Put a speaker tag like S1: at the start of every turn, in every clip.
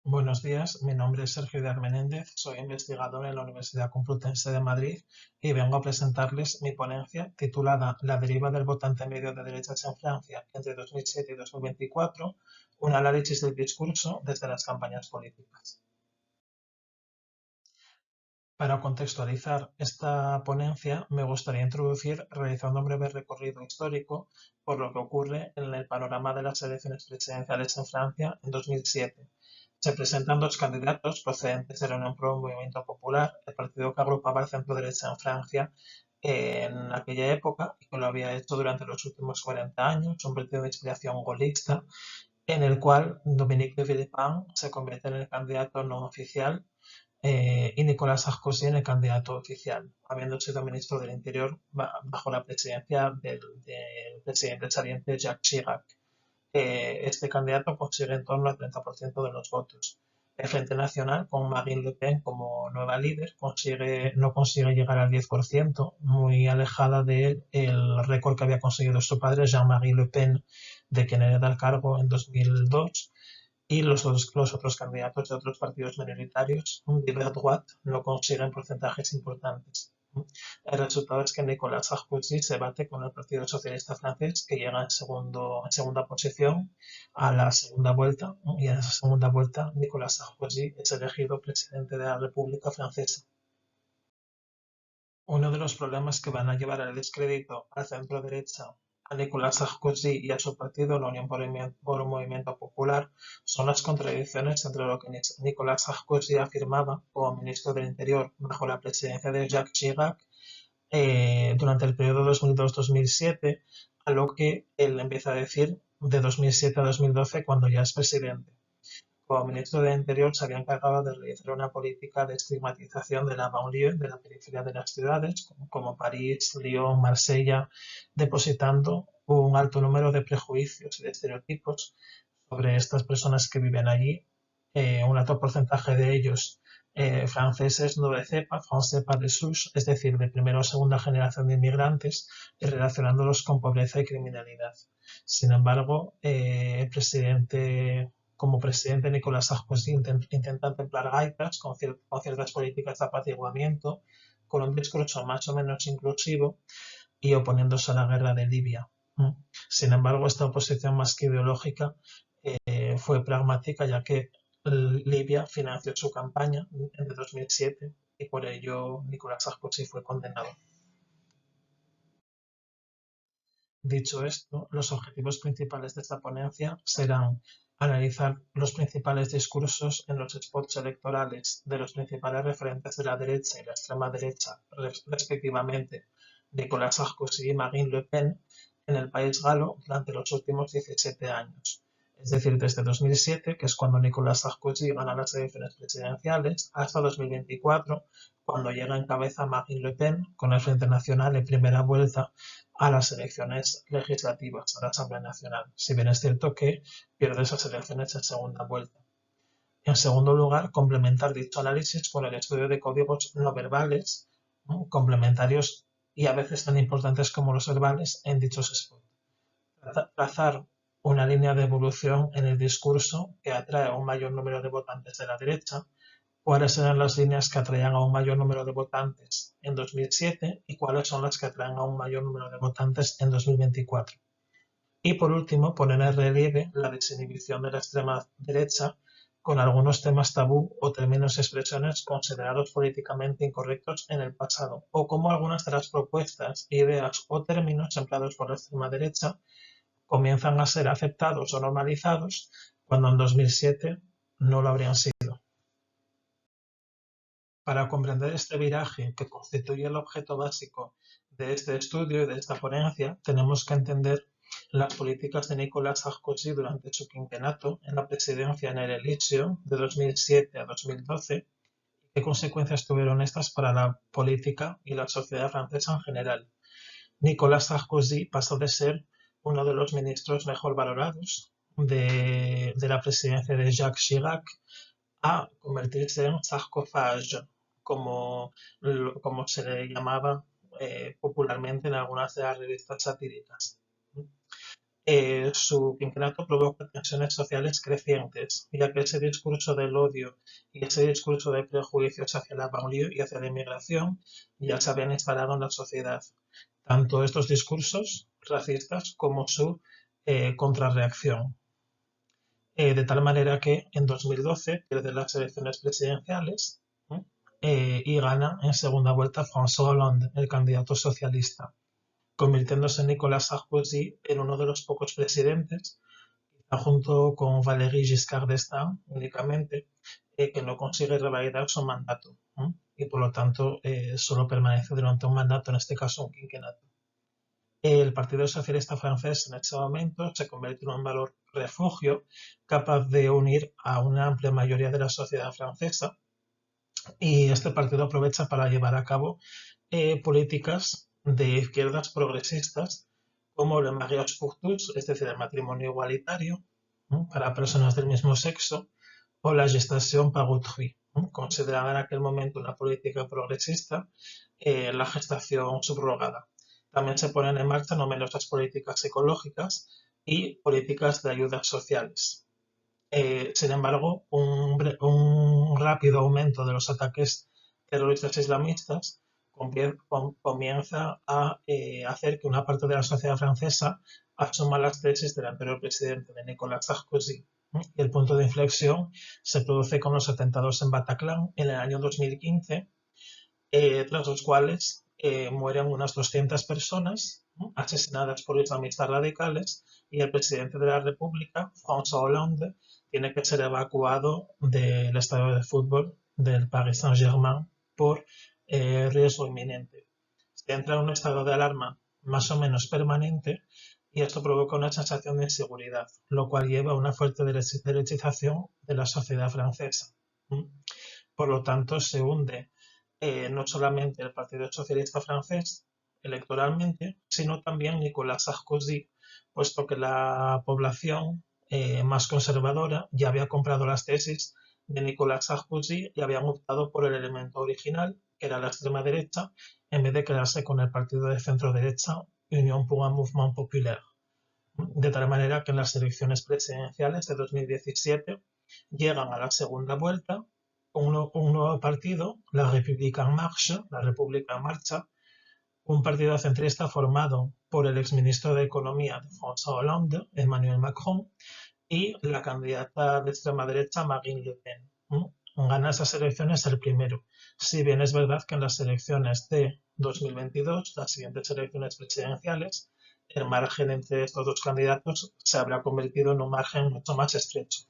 S1: Buenos días, mi nombre es Sergio Díaz Menéndez, soy investigador en la Universidad Complutense de Madrid y vengo a presentarles mi ponencia titulada La deriva del votante medio de derechas en Francia entre 2007 y 2024, un análisis del discurso desde las campañas políticas. Para contextualizar esta ponencia, me gustaría introducir realizando un breve recorrido histórico por lo que ocurre en el panorama de las elecciones presidenciales en Francia en 2007. Se presentan dos candidatos procedentes de la Unión por un Movimiento Popular, el partido que agrupaba el centro-derecha en Francia en aquella época y que lo había hecho durante los últimos 40 años, un partido de inspiración gaullista, en el cual Dominique de Villepin se convierte en el candidato no oficial y Nicolas Sarkozy en el candidato oficial, habiendo sido ministro del Interior bajo la presidencia del presidente saliente Jacques Chirac. Este candidato consigue en torno al 30% de los votos. El Frente Nacional, con Marine Le Pen como nueva líder, no consigue llegar al 10%, muy alejada del récord que había conseguido su padre, Jean-Marie Le Pen, de quien hereda el cargo en 2002, y los otros candidatos de otros partidos minoritarios, de droite, no consiguen porcentajes importantes. El resultado es que Nicolas Sarkozy se bate con el Partido Socialista francés, que llega en segunda posición a la segunda vuelta, y en esa segunda vuelta Nicolas Sarkozy es elegido presidente de la República Francesa. Uno de los problemas que van a llevar al descrédito al centro derecha, a Nicolas Sarkozy y a su partido, la Unión por un Movimiento Popular, son las contradicciones entre lo que Nicolas Sarkozy afirmaba como ministro del Interior bajo la presidencia de Jacques Chirac durante el periodo 2002-2007, a lo que él empieza a decir de 2007 a 2012 cuando ya es presidente. Como ministro de Interior se había encargado de realizar una política de estigmatización de la banlieue, de la periferia de las ciudades, como París, Lyon, Marsella, depositando un alto número de prejuicios y de estereotipos sobre estas personas que viven allí. Un alto porcentaje de ellos franceses no de cepa, français pas de souche, es decir, de primera o segunda generación de inmigrantes, y relacionándolos con pobreza y criminalidad. Sin embargo, el presidente como presidente Nicolás Sarkozy intenta templar gaitas con ciertas políticas de apaciguamiento, con un discurso más o menos inclusivo y oponiéndose a la guerra de Libia. Sin embargo, esta oposición más que ideológica fue pragmática, ya que Libia financió su campaña en 2007 y por ello Nicolás Sarkozy fue condenado. Dicho esto, los objetivos principales de esta ponencia serán analizar los principales discursos en los spots electorales de los principales referentes de la derecha y la extrema derecha, respectivamente Nicolas Sarkozy y Marine Le Pen, en el país galo durante los últimos 17 años. Es decir, desde 2007, que es cuando Nicolas Sarkozy gana las elecciones presidenciales, hasta 2024, cuando llega en cabeza Marine Le Pen con el Frente Nacional en primera vuelta a las elecciones legislativas, a la Asamblea Nacional, si bien es cierto que pierde esas elecciones en segunda vuelta. En segundo lugar, complementar dicho análisis con el estudio de códigos no verbales, ¿no?, complementarios y a veces tan importantes como los verbales en dichos spots. Trazar una línea de evolución en el discurso que atrae a un mayor número de votantes de la derecha, cuáles eran las líneas que atraían a un mayor número de votantes en 2007 y cuáles son las que atraen a un mayor número de votantes en 2024. Y por último, poner en relieve la desinhibición de la extrema derecha con algunos temas tabú o términos y expresiones considerados políticamente incorrectos en el pasado, o cómo algunas de las propuestas, ideas o términos empleados por la extrema derecha comienzan a ser aceptados o normalizados cuando en 2007 no lo habrían sido. Para comprender este viraje que constituye el objeto básico de este estudio y de esta ponencia, tenemos que entender las políticas de Nicolas Sarkozy durante su quinquenio en la presidencia en el Elíseo de 2007 a 2012 y qué consecuencias tuvieron estas para la política y la sociedad francesa en general. Nicolas Sarkozy pasó de ser uno de los ministros mejor valorados de la presidencia de Jacques Chirac a convertirse en sarcófago, como se le llamaba popularmente en algunas de las revistas satíricas. su quinquenio provoca tensiones sociales crecientes, ya que ese discurso del odio y ese discurso de prejuicios hacia la banlieue y hacia la inmigración ya se habían instalado en la sociedad. Tanto estos discursos racistas como su contrarreacción. De tal manera que en 2012 pierde las elecciones presidenciales y gana en segunda vuelta François Hollande, el candidato socialista, convirtiéndose Nicolas Sarkozy en uno de los pocos presidentes, junto con Valéry Giscard d'Estaing únicamente, que no consigue revalidar su mandato y por lo tanto solo permanece durante un mandato, en este caso un quinquenato. El Partido Socialista francés en ese momento se convierte en un valor refugio capaz de unir a una amplia mayoría de la sociedad francesa, y este partido aprovecha para llevar a cabo políticas de izquierdas progresistas como el mariage pour tous, es decir, el matrimonio igualitario para personas del mismo sexo, o la gestation par autrui, considerada en aquel momento una política progresista, la gestación subrogada. También se ponen en marcha numerosas políticas ecológicas y políticas de ayudas sociales. Sin embargo, un rápido aumento de los ataques terroristas islamistas comienza a hacer que una parte de la sociedad francesa asuma las tesis del anterior presidente, de Nicolas Sarkozy. Y el punto de inflexión se produce con los atentados en Bataclan en el año 2015, tras los cuales mueren unas 200 personas asesinadas por islamistas radicales, y el presidente de la República, François Hollande, tiene que ser evacuado del estadio de fútbol del Paris Saint-Germain por riesgo inminente. Se entra en un estado de alarma más o menos permanente, y esto provoca una sensación de inseguridad, lo cual lleva a una fuerte derechización de la sociedad francesa. Por lo tanto, se hunde no solamente el Partido Socialista francés electoralmente, sino también Nicolas Sarkozy, puesto que la población más conservadora ya había comprado las tesis de Nicolas Sarkozy y habían optado por el elemento original, que era la extrema derecha, en vez de quedarse con el partido de centro derecha Union pour un Mouvement Populaire. De tal manera que en las elecciones presidenciales de 2017 llegan a la segunda vuelta un nuevo partido, la République en Marche, la República en Marcha, un partido centrista formado por el exministro de Economía de François Hollande, Emmanuel Macron, y la candidata de extrema derecha Marine Le Pen. Gana esas elecciones el primero, si bien es verdad que en las elecciones de 2022, las siguientes elecciones presidenciales, el margen entre estos dos candidatos se habrá convertido en un margen mucho más estrecho.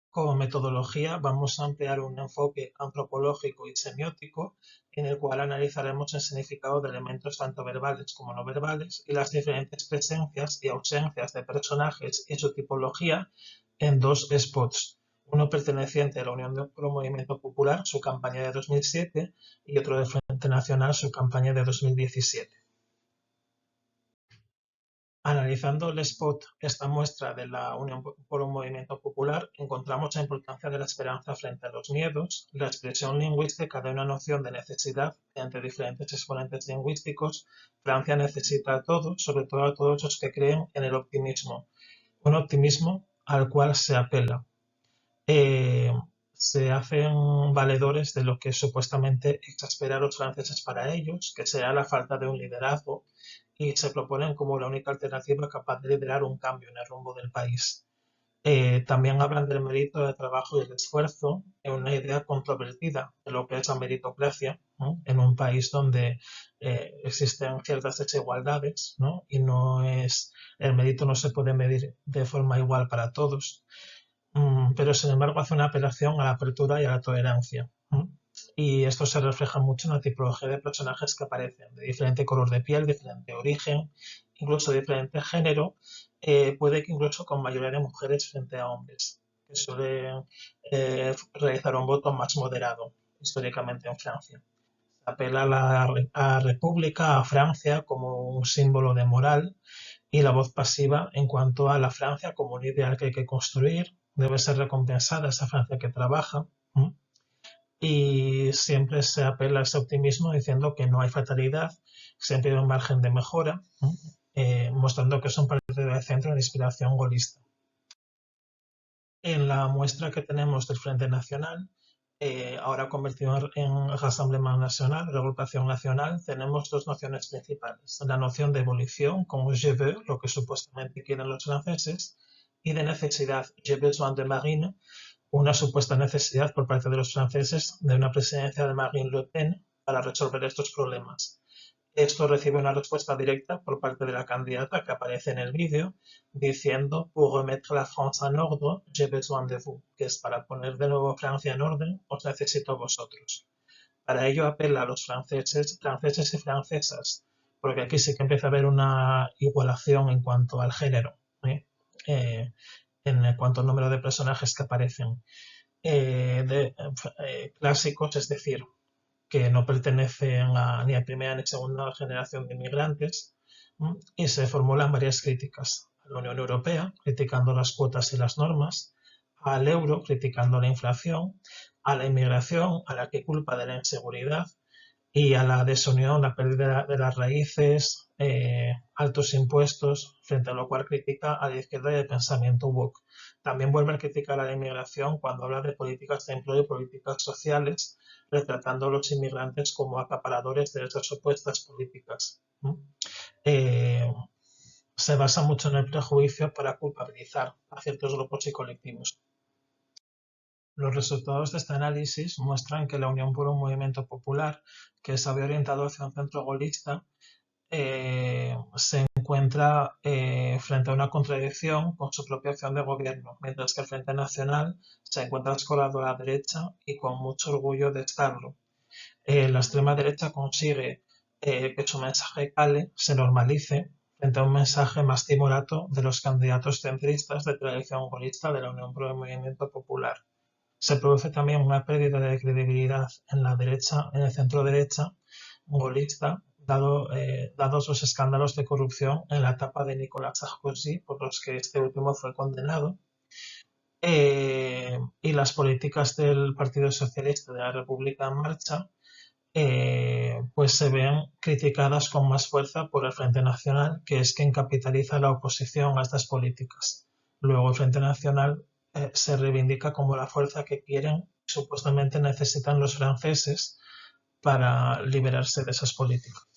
S1: Como metodología vamos a emplear un enfoque antropológico y semiótico, en el cual analizaremos el significado de elementos tanto verbales como no verbales y las diferentes presencias y ausencias de personajes y su tipología en dos spots, uno perteneciente a la Unión por un Movimiento Popular, su campaña de 2007, y otro de Frente Nacional, su campaña de 2017. Analizando el spot, esta muestra de la Unión por un Movimiento Popular, encontramos la importancia de la esperanza frente a los miedos, la expresión lingüística de una noción de necesidad entre diferentes exponentes lingüísticos. Francia necesita a todos, sobre todo a todos los que creen en el optimismo, un optimismo al cual se apela. Se hacen valedores de lo que supuestamente exaspera a los franceses para ellos, que será la falta de un liderazgo, y se proponen como la única alternativa capaz de liderar un cambio en el rumbo del país. También hablan del mérito del trabajo y el esfuerzo, en una idea controvertida de lo que es la meritocracia, ¿no? En un país donde existen ciertas desigualdades, ¿no? Y el mérito no se puede medir de forma igual para todos. Pero sin embargo hace una apelación a la apertura y a la tolerancia. Y esto se refleja mucho en la tipología de personajes que aparecen, de diferente color de piel, diferente origen, incluso diferente género, puede que incluso con mayoría de mujeres frente a hombres, que suelen realizar un voto más moderado históricamente en Francia. Se apela a la República, a Francia como un símbolo de moral, y la voz pasiva en cuanto a la Francia como un ideal que hay que construir, debe ser recompensada esa Francia que trabaja, y siempre se apela a ese optimismo diciendo que no hay fatalidad, siempre hay un margen de mejora, mostrando que es un partido de centro de inspiración gaullista. En la muestra que tenemos del Frente Nacional, ahora convertido en Rassemblement National, Reagrupación Nacional, tenemos dos nociones principales. La noción de evolución, como je veux, lo que supuestamente quieren los franceses, y de necesidad, j'ai besoin de Marine, una supuesta necesidad por parte de los franceses de una presidencia de Marine Le Pen para resolver estos problemas. Esto recibe una respuesta directa por parte de la candidata que aparece en el vídeo diciendo pour remettre la France en ordre, j'ai besoin de vous, que es para poner de nuevo Francia en orden, os necesito vosotros. Para ello apela a los franceses y francesas, porque aquí sí que empieza a haber una igualación en cuanto al género, en cuanto al número de personajes que aparecen, clásicos, es decir, que no pertenecen ni a primera ni segunda generación de inmigrantes, y se formulan varias críticas a la Unión Europea, criticando las cuotas y las normas, al euro, criticando la inflación, a la inmigración, a la que culpa de la inseguridad, y a la desunión, la pérdida de las raíces, altos impuestos, frente a lo cual critica a la izquierda y el pensamiento woke. También vuelve a criticar a la inmigración cuando habla de políticas de empleo y políticas sociales, retratando a los inmigrantes como acaparadores de esas supuestas políticas. Se basa mucho en el prejuicio para culpabilizar a ciertos grupos y colectivos. Los resultados de este análisis muestran que la Unión por un Movimiento Popular, que se había orientado hacia un centro gaullista, se encuentra frente a una contradicción con su propia acción de gobierno, mientras que el Frente Nacional se encuentra escorado a la derecha y con mucho orgullo de estarlo. La extrema derecha consigue que su mensaje cale, se normalice, frente a un mensaje más timorato de los candidatos centristas de tradición gaullista de la Unión por el Movimiento Popular. Se produce también una pérdida de credibilidad en la derecha, en el centro derecha gaullista, dados los escándalos de corrupción en la etapa de Nicolas Sarkozy, por los que este último fue condenado, y las políticas del Partido Socialista de la República en Marcha pues se ven criticadas con más fuerza por el Frente Nacional, que es quien capitaliza la oposición a estas políticas. Luego el Frente Nacional se reivindica como la fuerza que quieren, supuestamente necesitan los franceses para liberarse de esas políticas.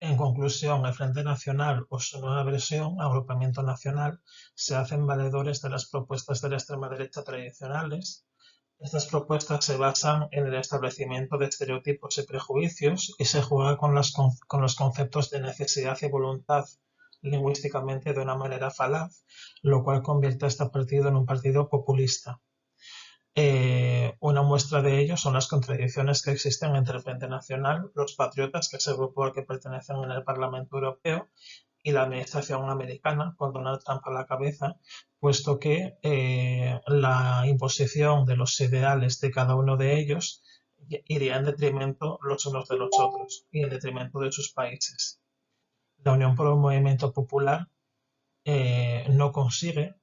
S1: En conclusión, el Frente Nacional o su nueva versión, Agrupamiento Nacional, se hacen valedores de las propuestas de la extrema derecha tradicionales. Estas propuestas se basan en el establecimiento de estereotipos y prejuicios y se juega con los conceptos de necesidad y voluntad lingüísticamente de una manera falaz, lo cual convierte a este partido en un partido populista. Una muestra de ello son las contradicciones que existen entre el Frente Nacional, los patriotas, que es el grupo al que pertenecen en el Parlamento Europeo, y la administración americana, con Donald Trump a la cabeza, puesto que la imposición de los ideales de cada uno de ellos iría en detrimento los unos de los otros y en detrimento de sus países. La Unión por un Movimiento Popular no consigue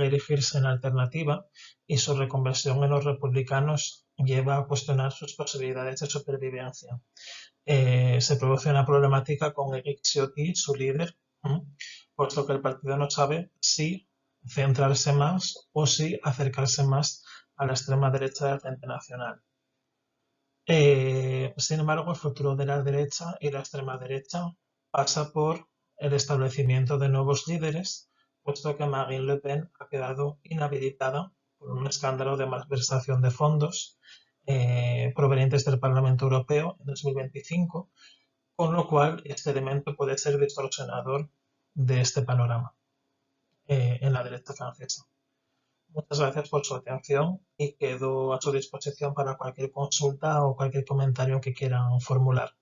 S1: erigirse en alternativa y su reconversión en los republicanos lleva a cuestionar sus posibilidades de supervivencia. Se produce una problemática con Éric Ciotti, su líder, puesto que el partido no sabe si centrarse más o si acercarse más a la extrema derecha del Frente Nacional. Sin embargo, el futuro de la derecha y la extrema derecha pasa por el establecimiento de nuevos líderes, puesto que Marine Le Pen ha quedado inhabilitada por un escándalo de malversación de fondos provenientes del Parlamento Europeo en 2025, con lo cual este elemento puede ser distorsionador de este panorama en la derecha francesa. Muchas gracias por su atención y quedo a su disposición para cualquier consulta o cualquier comentario que quieran formular.